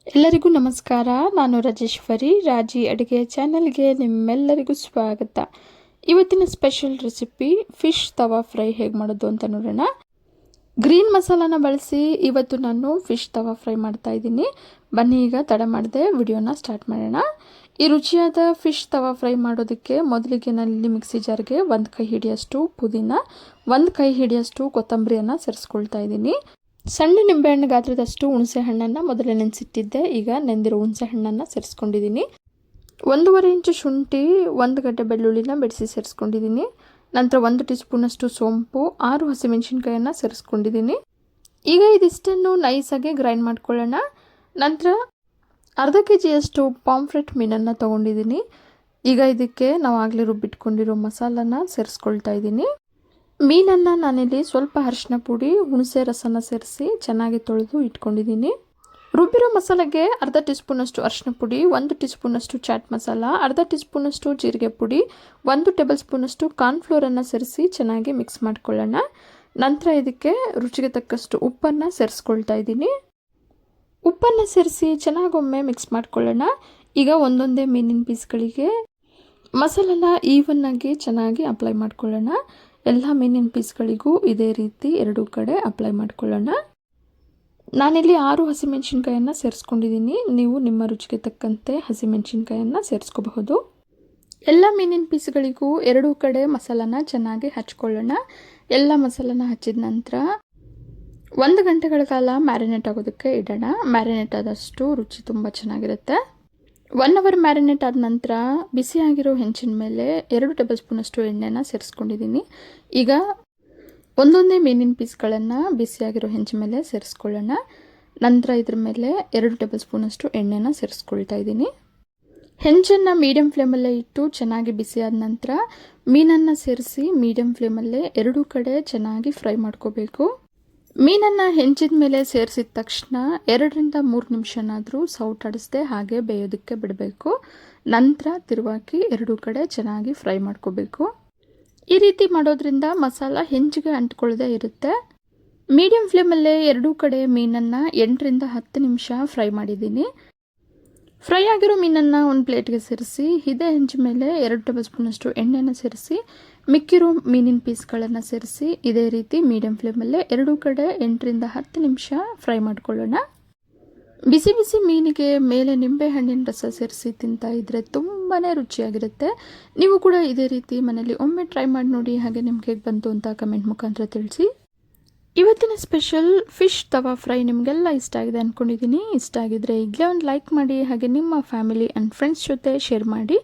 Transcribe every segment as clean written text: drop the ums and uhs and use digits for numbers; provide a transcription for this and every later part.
ಎಲ್ಲರಿಗೂ ನಮಸ್ಕಾರ. ನಾನು ರಾಜೇಶ್ವರಿ. ರಾಜಿ ಅಡುಗೆ ಚಾನಲ್ಗೆ ನಿಮ್ಮೆಲ್ಲರಿಗೂ ಸ್ವಾಗತ. ಇವತ್ತಿನ ಸ್ಪೆಷಲ್ ರೆಸಿಪಿ ಫಿಶ್ ತವಾ ಫ್ರೈ ಹೇಗೆ ಮಾಡೋದು ಅಂತ ನೋಡೋಣ. ಗ್ರೀನ್ ಮಸಾಲಾನ ಬಳಸಿ ಇವತ್ತು ನಾನು ಫಿಶ್ ತವಾ ಫ್ರೈ ಮಾಡ್ತಾ ಇದ್ದೀನಿ. ಬನ್ನಿ ಈಗ ತಡ ಮಾಡದೆ ವಿಡಿಯೋನ ಸ್ಟಾರ್ಟ್ ಮಾಡೋಣ. ಈ ರುಚಿಯಾದ ಫಿಶ್ ತವಾ ಫ್ರೈ ಮಾಡೋದಕ್ಕೆ ಮೊದಲಿಗೆ ನಾನಿಲ್ಲಿ ಮಿಕ್ಸಿ ಜಾರ್ಗೆ 1 ಕೈ ಹಿಡಿಯಷ್ಟು ಪುದೀನ, 1 ಕೈ ಹಿಡಿಯಷ್ಟು ಕೊತ್ತಂಬರಿಯನ್ನು ಸೇರಿಸ್ಕೊಳ್ತಾ ಇದ್ದೀನಿ. ಸಣ್ಣ ನಿಂಬೆಹಣ್ಣು ಗಾತ್ರದಷ್ಟು ಹುಣಸೆ ಹಣ್ಣನ್ನು ಮೊದಲೇ ನೆನೆಸಿಟ್ಟಿದ್ದೆ. ಈಗ ನೆಂದಿರೋ ಹುಣಸೆ ಹಣ್ಣನ್ನು ಸೇರಿಸ್ಕೊಂಡಿದ್ದೀನಿ. 1.5 ಇಂಚು ಶುಂಠಿ, 1 ಗಡ್ಡೆ ಬೆಳ್ಳುಳ್ಳಿನ ಬೆಳೆಸಿ ಸೇರಿಸ್ಕೊಂಡಿದ್ದೀನಿ. ನಂತರ 1 ಟೀ ಸ್ಪೂನಷ್ಟು ಸೋಂಪು, 6 ಹಸಿಮೆಣಸಿನ್ಕಾಯನ್ನು ಸೇರಿಸ್ಕೊಂಡಿದ್ದೀನಿ. ಈಗ ಇದಿಷ್ಟನ್ನು ನೈಸಾಗಿ ಗ್ರೈಂಡ್ ಮಾಡ್ಕೊಳ್ಳೋಣ. ನಂತರ ಅರ್ಧ ಕೆಜಿಯಷ್ಟು ಪಾಂಫ್ರೆಟ್ ಮೀನನ್ನು ತೊಗೊಂಡಿದ್ದೀನಿ. ಈಗ ಇದಕ್ಕೆ ನಾವು ಆಗಲೇ ರುಬ್ಬಿಟ್ಕೊಂಡಿರೋ ಮಸಾಲನ ಸೇರಿಸ್ಕೊಳ್ತಾ ಇದ್ದೀನಿ. ಮೀನನ್ನು ನಾನಿಲ್ಲಿ ಸ್ವಲ್ಪ ಅರಿಶಿನ ಪುಡಿ, ಹುಣಸೆ ರಸನ ಸೇರಿಸಿ ಚೆನ್ನಾಗಿ ತೊಳೆದು ಇಟ್ಕೊಂಡಿದ್ದೀನಿ. ರುಬ್ಬಿರೋ ಮಸಾಲೆಗೆ ಅರ್ಧ ಟೀ ಸ್ಪೂನಷ್ಟು ಅರಿಶಿನ ಪುಡಿ, 1 ಟೀ ಸ್ಪೂನಷ್ಟು ಚಾಟ್ ಮಸಾಲ, ಅರ್ಧ ಟೀ ಸ್ಪೂನಷ್ಟು ಜೀರಿಗೆ ಪುಡಿ, 1 ಟೇಬಲ್ ಸ್ಪೂನಷ್ಟು ಕಾರ್ನ್ಫ್ಲೋರನ್ನು ಸೇರಿಸಿ ಚೆನ್ನಾಗಿ ಮಿಕ್ಸ್ ಮಾಡ್ಕೊಳ್ಳೋಣ. ನಂತರ ಇದಕ್ಕೆ ರುಚಿಗೆ ತಕ್ಕಷ್ಟು ಉಪ್ಪನ್ನು ಸೇರಿಸ್ಕೊಳ್ತಾ ಇದ್ದೀನಿ. ಉಪ್ಪನ್ನು ಸೇರಿಸಿ ಚೆನ್ನಾಗೊಮ್ಮೆ ಮಿಕ್ಸ್ ಮಾಡ್ಕೊಳ್ಳೋಣ. ಈಗ ಒಂದೊಂದೇ ಮೀನಿನ ಪೀಸ್ಗಳಿಗೆ ಮಸಾಲನ ಈವನ್ನಾಗಿ ಚೆನ್ನಾಗಿ ಅಪ್ಲೈ ಮಾಡ್ಕೊಳ್ಳೋಣ. ಎಲ್ಲ ಮೀನಿನ ಪೀಸ್ಗಳಿಗೂ ಇದೇ ರೀತಿ 2 ಕಡೆ ಅಪ್ಲೈ ಮಾಡ್ಕೊಳ್ಳೋಣ. ನಾನಿಲ್ಲಿ 6 ಹಸಿಮೆಣಸಿನ್ಕಾಯನ್ನು ಸೇರಿಸ್ಕೊಂಡಿದ್ದೀನಿ. ನೀವು ನಿಮ್ಮ ರುಚಿಗೆ ತಕ್ಕಂತೆ ಹಸಿಮೆಣಸಿನ್ಕಾಯನ್ನು ಸೇರಿಸ್ಕೋಬಹುದು. ಎಲ್ಲ ಮೀನಿನ ಪೀಸ್ಗಳಿಗೂ 2 ಕಡೆ ಮಸಾಲನ ಚೆನ್ನಾಗಿ ಹಚ್ಕೊಳ್ಳೋಣ. ಎಲ್ಲ ಮಸಾಲನ ಹಚ್ಚಿದ ನಂತರ 1 ಗಂಟೆಗಳ ಕಾಲ ಮ್ಯಾರಿನೇಟ್ ಆಗೋದಕ್ಕೆ ಇಡೋಣ. ಮ್ಯಾರಿನೇಟ್ ಆದಷ್ಟು ರುಚಿ ತುಂಬ ಚೆನ್ನಾಗಿರುತ್ತೆ. 1 ಅವರ್ ಮ್ಯಾರಿನೇಟ್ ಆದ ನಂತರ ಬಿಸಿಯಾಗಿರೋ ಹೆಂಚಿನ ಮೇಲೆ 2 ಟೇಬಲ್ ಸ್ಪೂನಷ್ಟು ಎಣ್ಣೆನ ಸೇರಿಸ್ಕೊಂಡಿದ್ದೀನಿ. ಈಗ ಒಂದೊಂದೇ ಮೀನಿನ ಪೀಸ್ಗಳನ್ನು ಬಿಸಿಯಾಗಿರೋ ಹೆಂಚಿನ ಮೇಲೆ ಸೇರಿಸ್ಕೊಳ್ಳೋಣ. ನಂತರ ಇದ್ರ ಮೇಲೆ 2 ಟೇಬಲ್ ಸ್ಪೂನಷ್ಟು ಎಣ್ಣೆನ ಸೇರಿಸ್ಕೊಳ್ತಾ ಇದ್ದೀನಿ. ಹೆಂಚನ್ನು ಮೀಡಿಯಮ್ ಫ್ಲೇಮಲ್ಲೇ ಇಟ್ಟು ಚೆನ್ನಾಗಿ ಬಿಸಿಯಾದ ನಂತರ ಮೀನನ್ನು ಸೇರಿಸಿ ಮೀಡಿಯಮ್ ಫ್ಲೇಮಲ್ಲೇ 2 ಕಡೆ ಚೆನ್ನಾಗಿ ಫ್ರೈ ಮಾಡ್ಕೋಬೇಕು. ಮೀನನ್ನು ಹೆಂಚಿದ ಮೇಲೆ ಸೇರಿಸಿದ ತಕ್ಷಣ 2 ರಿಂದ 3 ನಿಮಿಷನಾದರೂ ಸೌಟಾಡಿಸದೆ ಹಾಗೆ ಬೇಯೋದಕ್ಕೆ ಬಿಡಬೇಕು. ನಂತರ ತಿರುವಾಗಿ 2 ಕಡೆ ಚೆನ್ನಾಗಿ ಫ್ರೈ ಮಾಡ್ಕೋಬೇಕು. ಈ ರೀತಿ ಮಾಡೋದ್ರಿಂದ ಮಸಾಲ ಹೆಂಚಿಗೆ ಅಂಟ್ಕೊಳ್ಳದೆ ಇರುತ್ತೆ. ಮೀಡಿಯಮ್ ಫ್ಲೇಮಲ್ಲೇ 2 ಕಡೆ ಮೀನನ್ನು 8 ರಿಂದ 10 ನಿಮಿಷ ಫ್ರೈ ಮಾಡಿದ್ದೀನಿ. ಫ್ರೈ ಆಗಿರೋ ಮೀನನ್ನು ಒಂದು ಪ್ಲೇಟ್ಗೆ ಸೇರಿಸಿ ಇದೇ ಹೆಂಚು ಮೇಲೆ 2 ಟೇಬಲ್ ಸ್ಪೂನಷ್ಟು ಎಣ್ಣೆನ ಸೇರಿಸಿ ಮಿಕ್ಕಿರೋ ಮೀನಿನ ಪೀಸ್ಗಳನ್ನು ಸೇರಿಸಿ ಇದೇ ರೀತಿ ಮೀಡಿಯಮ್ ಫ್ಲೇಮಲ್ಲೇ 2 ಕಡೆ 8 ರಿಂದ 10 ನಿಮಿಷ ಫ್ರೈ ಮಾಡ್ಕೊಳ್ಳೋಣ. ಬಿಸಿ ಬಿಸಿ ಮೀನಿಗೆ ಮೇಲೆ ನಿಂಬೆ ಹಣ್ಣಿನ ರಸ ಸೇರಿಸಿ ತಿಂತಾ ಇದ್ದರೆ ತುಂಬಾ ರುಚಿಯಾಗಿರುತ್ತೆ. ನೀವು ಕೂಡ ಇದೇ ರೀತಿ ಮನೇಲಿ ಒಮ್ಮೆ ಟ್ರೈ ಮಾಡಿ ನೋಡಿ. ಹಾಗೆ ನಿಮ್ಗೆ ಹೇಗೆ ಬಂತು ಅಂತ ಕಮೆಂಟ್ ಮುಖಾಂತರ ತಿಳಿಸಿ. ಇವತ್ತಿನ ಸ್ಪೆಷಲ್ ಫಿಶ್ ತವಾ ಫ್ರೈ ನಿಮಗೆಲ್ಲ ಇಷ್ಟ ಆಗಿದೆ ಅಂದ್ಕೊಂಡಿದ್ದೀನಿ. ಇಷ್ಟ ಆಗಿದ್ರೆ ಈಗಲೇ ಒಂದು ಲೈಕ್ ಮಾಡಿ. ಹಾಗೆ ನಿಮ್ಮ ಫ್ಯಾಮಿಲಿ ಆ್ಯಂಡ್ ಫ್ರೆಂಡ್ಸ್ ಜೊತೆ ಶೇರ್ ಮಾಡಿ.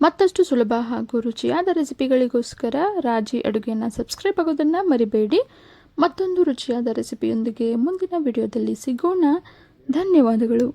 ಮತ್ತಷ್ಟು ಸುಲಭ ಹಾಗೂ ರುಚಿಯಾದ ರೆಸಿಪಿಗಳಿಗೋಸ್ಕರ ರಾಜಿ ಅಡುಗೆನ ಸಬ್ಸ್ಕ್ರೈಬ್ ಆಗೋದನ್ನು ಮರಿಬೇಡಿ. ಮತ್ತೊಂದು ರುಚಿಯಾದ ರೆಸಿಪಿಯೊಂದಿಗೆ ಮುಂದಿನ ವಿಡಿಯೋದಲ್ಲಿ ಸಿಗೋಣ. ಧನ್ಯವಾದಗಳು.